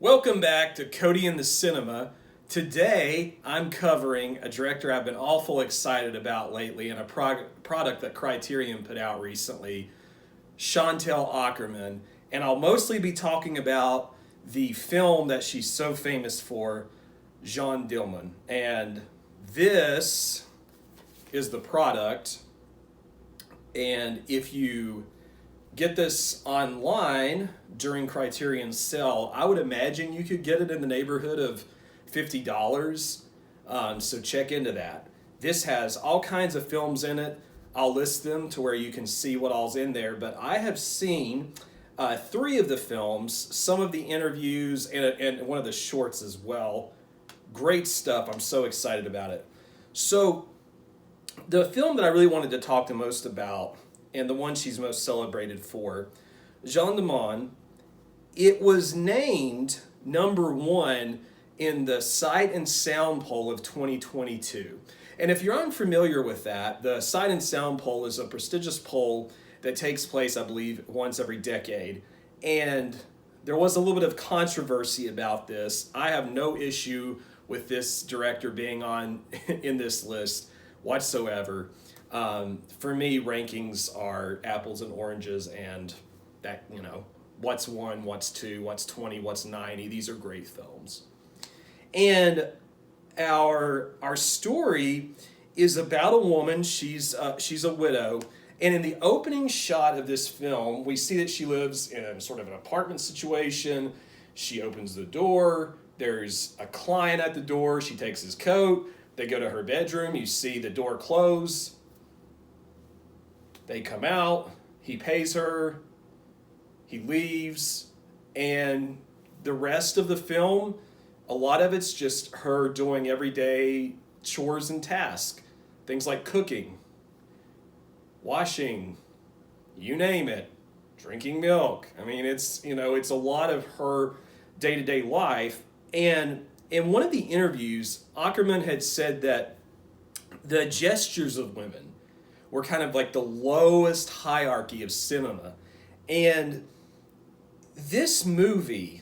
Welcome back to Cody in the Cinema. Today, I'm covering a director I've been awful excited about lately and a product that Criterion put out recently, Chantal Akerman. And I'll mostly be talking about the film that she's so famous for, Jeanne Dielman. And this is the product. And if you get this online during Criterion's sale, I would imagine you could get it in the neighborhood of $50. So check into that. This has all kinds of films in it. I'll list them to where you can see what all's in there. But I have seen 3 of the films, some of the interviews, and one of the shorts as well. Great stuff. I'm so excited about it. So the film that I really wanted to talk the most about, and the one she's most celebrated for, Jeanne Dielman, it was named number 1 in the Sight and Sound poll of 2022. And if you're unfamiliar with that, the Sight and Sound poll is a prestigious poll that takes place, I believe, once every decade. And there was a little bit of controversy about this. I have no issue with this director being on in this list whatsoever. For me, rankings are apples and oranges, and that, what's 1, what's 2, what's 20, what's 90. These are great films. And our story is about a woman. She's a widow, and in the opening shot of this film, we see that she lives in sort of an apartment situation. She opens the door. There's a client at the door. She takes his coat. They go to her bedroom. You see the door close. They come out, he pays her, he leaves, and the rest of the film, a lot of it's just her doing everyday chores and tasks. Things like cooking, washing, you name it, drinking milk. I mean, it's a lot of her day-to-day life. And in one of the interviews, Akerman had said that the gestures of women were kind of like the lowest hierarchy of cinema. And this movie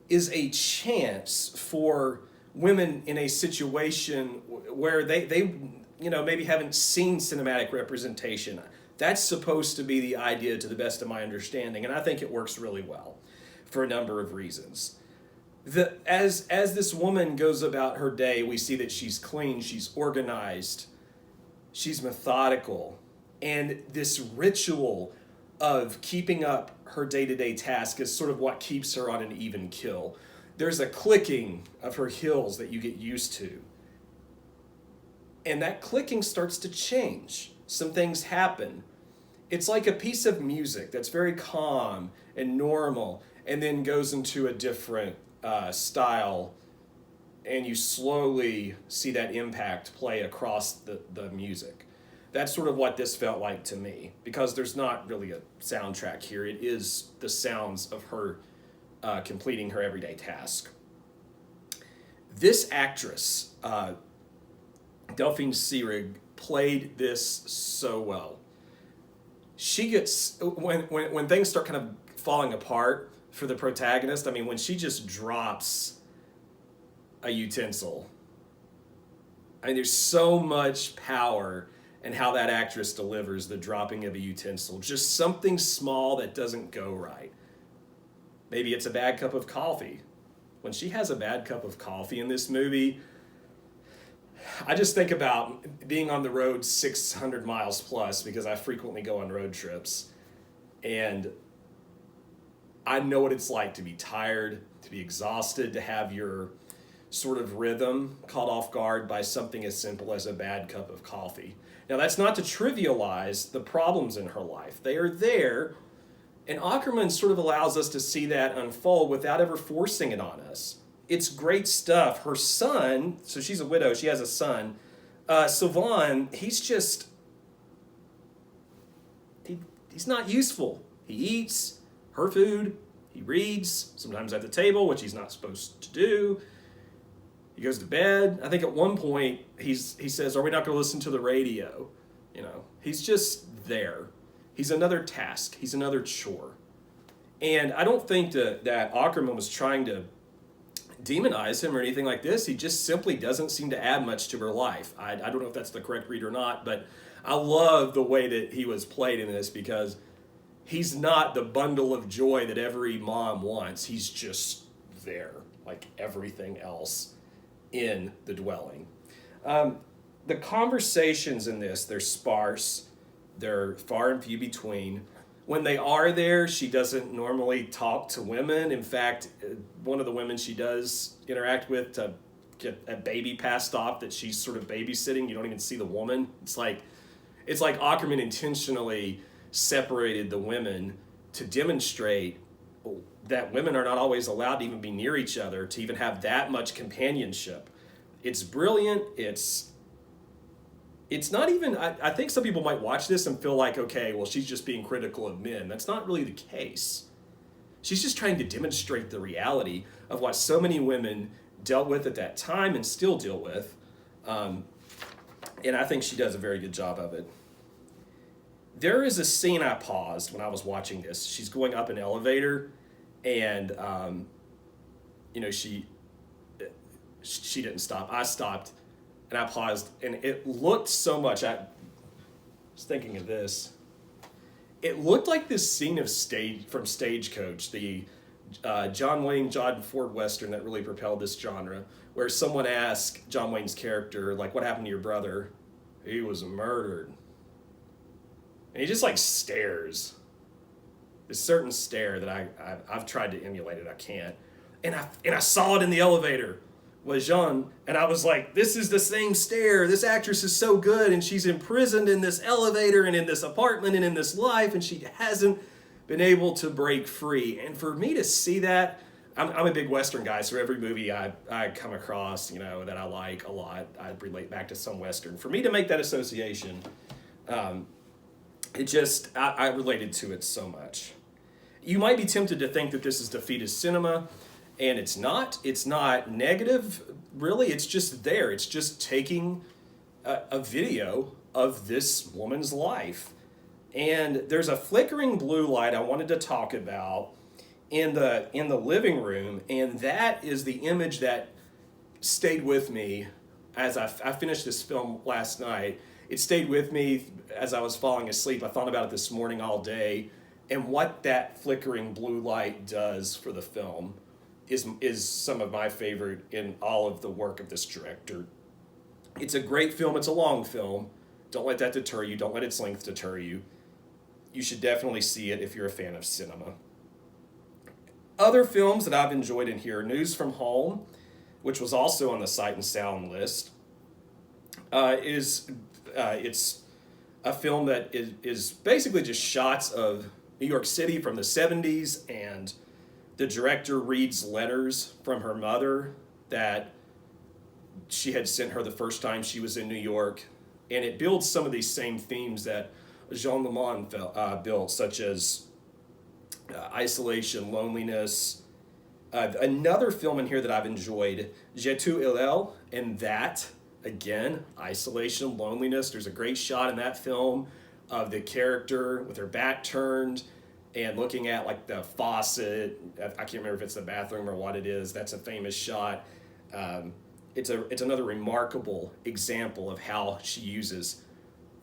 is a chance for women in a situation where they maybe haven't seen cinematic representation. That's supposed to be the idea, to the best of my understanding, and I think it works really well for a number of reasons. As this woman goes about her day, we see that she's clean, she's organized, she's methodical, and this ritual of keeping up her day-to-day task is sort of what keeps her on an even keel. There's a clicking of her heels that you get used to. And that clicking starts to change. Some things happen. It's like a piece of music that's very calm and normal, and then goes into a different style, and you slowly see that impact play across the music. That's sort of what this felt like to me, because there's not really a soundtrack here. It is the sounds of her completing her everyday task. This actress, Delphine Seyrig, played this so well. She gets, when things start kind of falling apart for the protagonist, I mean, when she just drops a utensil. I mean, there's so much power in how that actress delivers the dropping of a utensil. Just something small that doesn't go right. Maybe it's a bad cup of coffee. When she has a bad cup of coffee in this movie, I just think about being on the road 600 miles plus, because I frequently go on road trips. And I know what it's like to be tired, to be exhausted, to have your sort of rhythm caught off guard by something as simple as a bad cup of coffee. Now, that's not to trivialize the problems in her life. They are there, and Akerman sort of allows us to see that unfold without ever forcing it on us. It's great stuff. Her son, so she's a widow, she has a son, Sylvain, he's not useful. He eats her food, he reads, sometimes at the table, which he's not supposed to do. He goes to bed. I think at one point he says, "Are we not going to listen to the radio?" He's just there. He's another task. He's another chore. And I don't think that Akerman was trying to demonize him or anything like this. He just simply doesn't seem to add much to her life. I don't know if that's the correct read or not, but I love the way that he was played in this, because he's not the bundle of joy that every mom wants. He's just there, like everything else in the dwelling. The conversations in this, they're sparse, they're far and few between. When they are there, she doesn't normally talk to women. In fact, one of the women she does interact with to get a baby passed off that she's sort of babysitting, you don't even see the woman. It's like Akerman intentionally separated the women to demonstrate that women are not always allowed to even be near each other, to even have that much companionship. It's brilliant. It's not even, I think some people might watch this and feel like, okay, well, she's just being critical of men. That's not really the case. She's just trying to demonstrate the reality of what so many women dealt with at that time and still deal with. And I think she does a very good job of it. There is a scene I paused when I was watching this. She's going up an elevator, and she didn't stop. I stopped, and I paused, and it looked so much. I was thinking of this. It looked like this scene from Stagecoach, the John Wayne, John Ford Western that really propelled this genre, where someone asked John Wayne's character, like, what happened to your brother? He was murdered. And he just like stares. This certain stare that I've tried to emulate it, I can't. And I saw it in the elevator with Jeanne, and I was like, this is the same stare. This actress is so good, and she's imprisoned in this elevator and in this apartment and in this life, and she hasn't been able to break free. And for me to see that, I'm a big Western guy, so every movie I come across, that I like a lot, I relate back to some Western. For me to make that association, I related to it so much. You might be tempted to think that this is defeatist cinema, and it's not. It's not negative, really. It's just there. It's just taking a video of this woman's life. And there's a flickering blue light I wanted to talk about in the living room, and that is the image that stayed with me as I finished this film last night. It stayed with me as I was falling asleep. I thought about it this morning all day, and what that flickering blue light does for the film is some of my favorite in all of the work of this director. It's a great film. It's a long film. Don't let that deter you. Don't let its length deter you. You should definitely see it if you're a fan of cinema. Other films that I've enjoyed in here, News from Home, which was also on the Sight and Sound list, it's a film that is basically just shots of New York City from the 70s, and the director reads letters from her mother that she had sent her the first time she was in New York, and it builds some of these same themes that Jeanne Dielman built, such as isolation, loneliness. Another film in here that I've enjoyed, Saute, elle, and that, again, isolation, loneliness. There's a great shot in that film of the character with her back turned and looking at like the faucet. I can't remember if it's the bathroom or what it is. That's a famous shot. It's another remarkable example of how she uses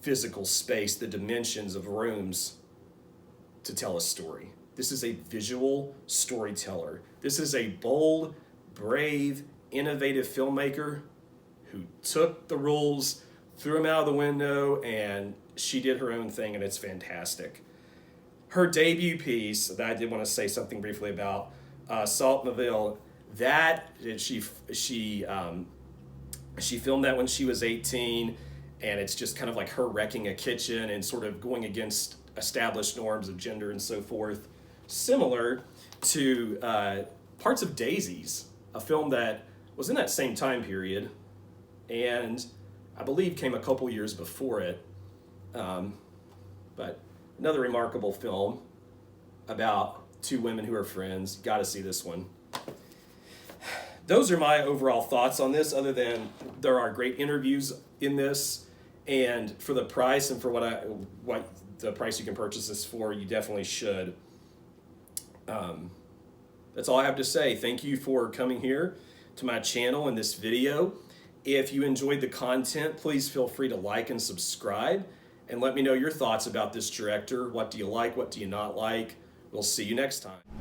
physical space, the dimensions of rooms, to tell a story. This is a visual storyteller. This is a bold, brave, innovative filmmaker who took the rules, threw them out of the window, and she did her own thing, and it's fantastic. Her debut piece that I did want to say something briefly about, Saute, ville, that she filmed that when she was 18, and it's just kind of like her wrecking a kitchen and sort of going against established norms of gender and so forth. Similar to parts of Daisies, a film that was in that same time period, and I believe came a couple years before it. But another remarkable film about two women who are friends. Got to see this one. Those are my overall thoughts on this, other than there are great interviews in this, and for the price and for what the price you can purchase this for, you definitely should. That's all I have to say. Thank you for coming here to my channel and this video. If you enjoyed the content, please feel free to like and subscribe, and let me know your thoughts about this director. What do you like? What do you not like? We'll see you next time.